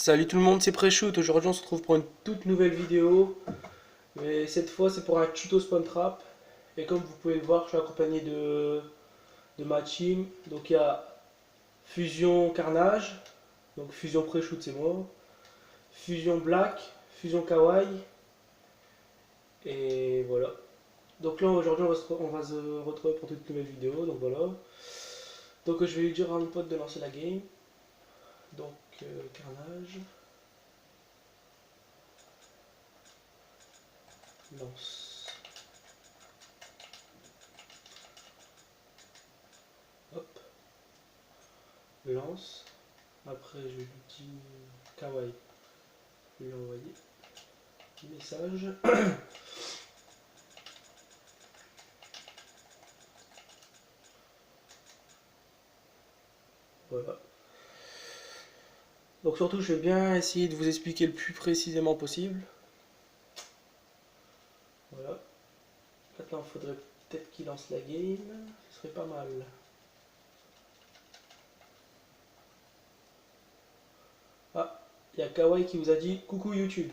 Salut tout le monde, c'est Preshoot. Aujourd'hui on se retrouve pour une toute nouvelle vidéo. Mais cette fois c'est pour un tuto spawn trap. Et comme vous pouvez le voir, je suis accompagné de ma team. Donc il y a Fusion Carnage, donc Fusion Preshoot c'est moi. Fusion Black, Fusion Kawaii. Et voilà. Donc là aujourd'hui on va se retrouver pour toute nouvelle vidéo. Donc voilà. Donc je vais lui dire à mon pote de lancer la game. Donc Carnage. Lance. Hop. Lance. Après, je lui dis Kawaii. Je lui envoyer message. Voilà. Donc surtout, je vais bien essayer de vous expliquer le plus précisément possible. Voilà. Maintenant, il faudrait peut-être qu'il lance la game. Ce serait pas mal. Ah, il y a Kawaii qui vous a dit coucou YouTube.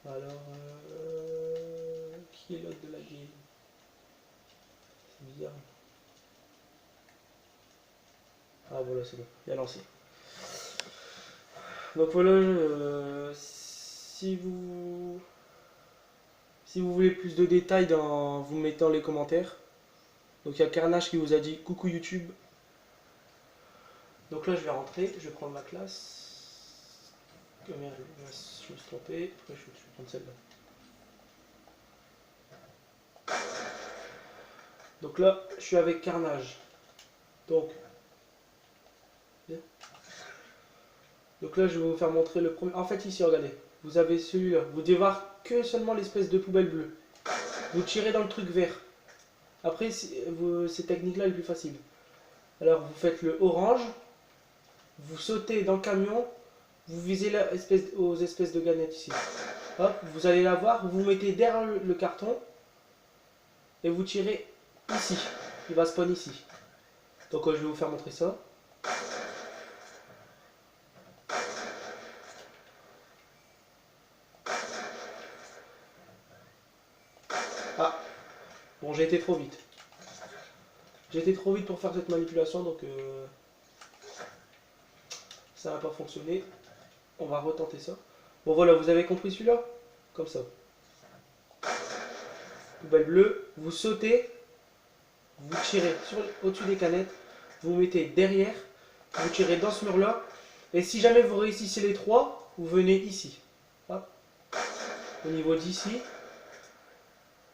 Alors, qui est l'autre de la game? C'est bizarre. Ah voilà, c'est bon, il a lancé. Donc voilà, si vous voulez plus de détails, vous me mettez dans les commentaires. Donc il y a Carnage qui vous a dit coucou YouTube. Donc là je vais rentrer, je vais prendre ma classe. Oh merde, je me suis trompé. Après je vais prendre celle-là. Donc là je suis avec Carnage. Donc là je vais vous faire montrer le premier. En fait ici regardez, vous avez celui-là. Vous devez voir que seulement l'espèce de poubelle bleue. Vous tirez dans le truc vert. Après cette technique-là est plus facile. Alors vous faites le orange. Vous sautez dans le camion, vous visez aux espèces de gânettes ici. Hop, vous allez la voir, vous vous mettez derrière le carton et vous tirez ici. Il va spawn ici. Donc je vais vous faire montrer ça. Ah, bon j'ai été trop vite. J'ai été trop vite pour faire cette manipulation, donc ça n'a pas fonctionné. On va retenter ça. Bon voilà, vous avez compris celui-là? Comme ça. Poubelle bleue, vous sautez, vous tirez au-dessus des canettes, vous mettez derrière, vous tirez dans ce mur-là, et si jamais vous réussissez les trois, vous venez ici. Hop. Au niveau d'ici,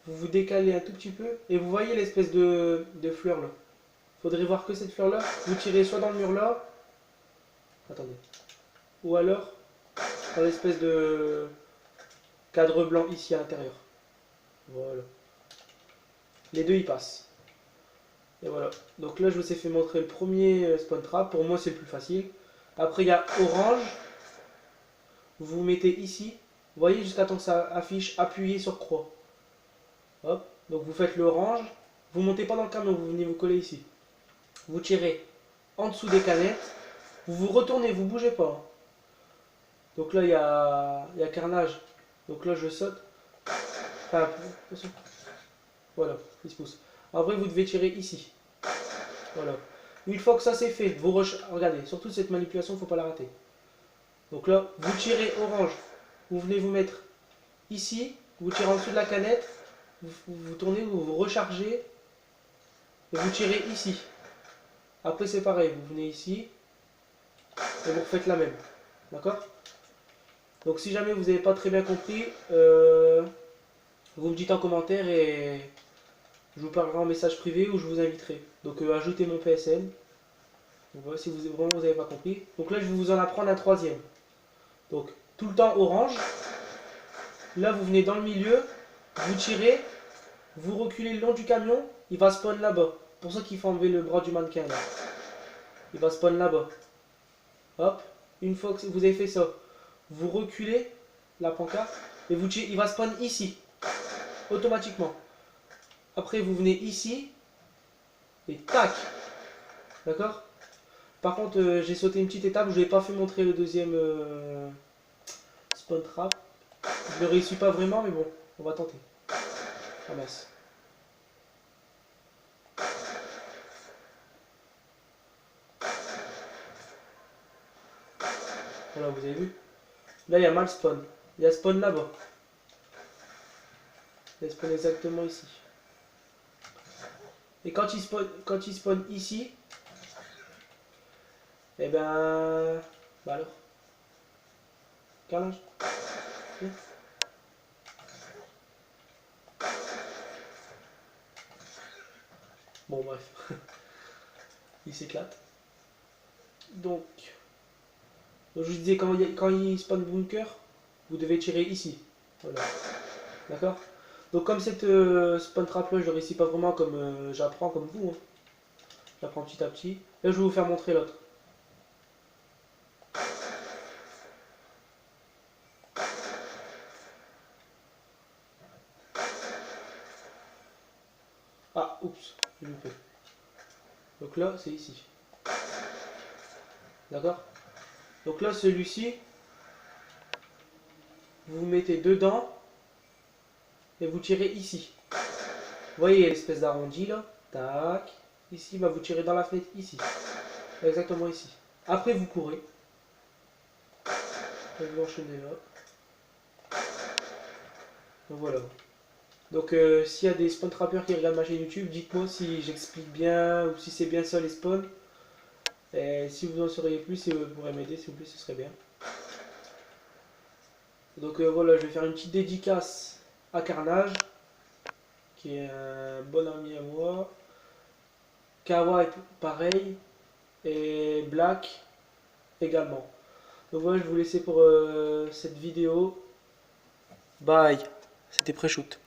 vous vous décalez un tout petit peu, et vous voyez l'espèce de fleur là. Faudrait voir que cette fleur là, vous tirez soit dans le mur là, attendez, ou alors dans l'espèce de cadre blanc ici à l'intérieur. Voilà. Les deux y passent. Et voilà. Donc là je vous ai fait montrer le premier spawn trap. Pour moi c'est le plus facile. Après il y a orange. Vous vous mettez ici. Vous voyez jusqu'à temps que ça affiche appuyez sur croix. Hop. Donc vous faites l'orange. Vous montez pas dans le camion, vous venez vous coller ici. Vous tirez en dessous des canettes. Vous vous retournez, vous bougez pas. Donc là il y a Carnage. Donc là je saute. Enfin, voilà, il se pousse. En vrai vous devez tirer ici. Voilà. Une fois que ça c'est fait, regardez, surtout cette manipulation, il ne faut pas la rater. Donc là, vous tirez orange, vous venez vous mettre ici, vous tirez en dessous de la canette, vous tournez, vous rechargez, et vous tirez ici. Après c'est pareil, vous venez ici, et vous refaites la même. D'accord? Donc si jamais vous n'avez pas très bien compris, vous me dites en commentaire et je vous parlerai en message privé ou je vous inviterai. Donc ajoutez mon PSN. Donc voilà, si vraiment vous n'avez pas compris. Donc là je vais vous en apprendre un troisième. Donc tout le temps orange. Là vous venez dans le milieu, vous tirez, vous reculez le long du camion, il va spawn là-bas. Pour ça qu'il faut enlever le bras du mannequin là. Il va spawn là-bas. Hop, une fois que vous avez fait ça, vous reculez la pancarte et vous tirez, il va spawn ici. Automatiquement. Après, vous venez ici. Et tac. D'accord? Par contre, j'ai sauté une petite étape. Je ne vous ai pas fait montrer le deuxième spawn trap. Je ne le réussis pas vraiment, mais bon, on va tenter. Ah mince. Voilà, vous avez vu? Là, il y a mal spawn. Il y a spawn là-bas. Il y a spawn exactement ici. Et quand il spawn ici, eh ben... Bah alors. Carnage. Viens. Bon, bref. Il s'éclate. Donc, je vous disais, quand il spawn bunker, vous devez tirer ici. Voilà. D'accord? Donc, comme cette spawn trap là, je ne réussis pas vraiment comme j'apprends comme vous. Hein. J'apprends petit à petit. Là, je vais vous faire montrer l'autre. Ah, oups, j'ai loupé. Donc là, c'est ici. D'accord? Donc là, celui-ci, vous vous mettez dedans et vous tirez ici. Vous voyez l'espèce d'arrondi là? Tac. Ici, bah, vous tirez dans la fenêtre ici. Exactement ici. Après, vous courez. Et vous enchaînez là. Donc voilà. Donc s'il y a des spawn trappers qui regardent ma chaîne YouTube, dites-moi si j'explique bien ou si c'est bien ça les spawns. Et si vous en sauriez plus, si vous pourrez m'aider, s'il vous plaît, ce serait bien. Donc voilà, je vais faire une petite dédicace à Carnage, qui est un bon ami à moi. Kawa est pareil. Et Black également. Donc voilà, je vais vous laisser pour cette vidéo. Bye. C'était pré-shoot.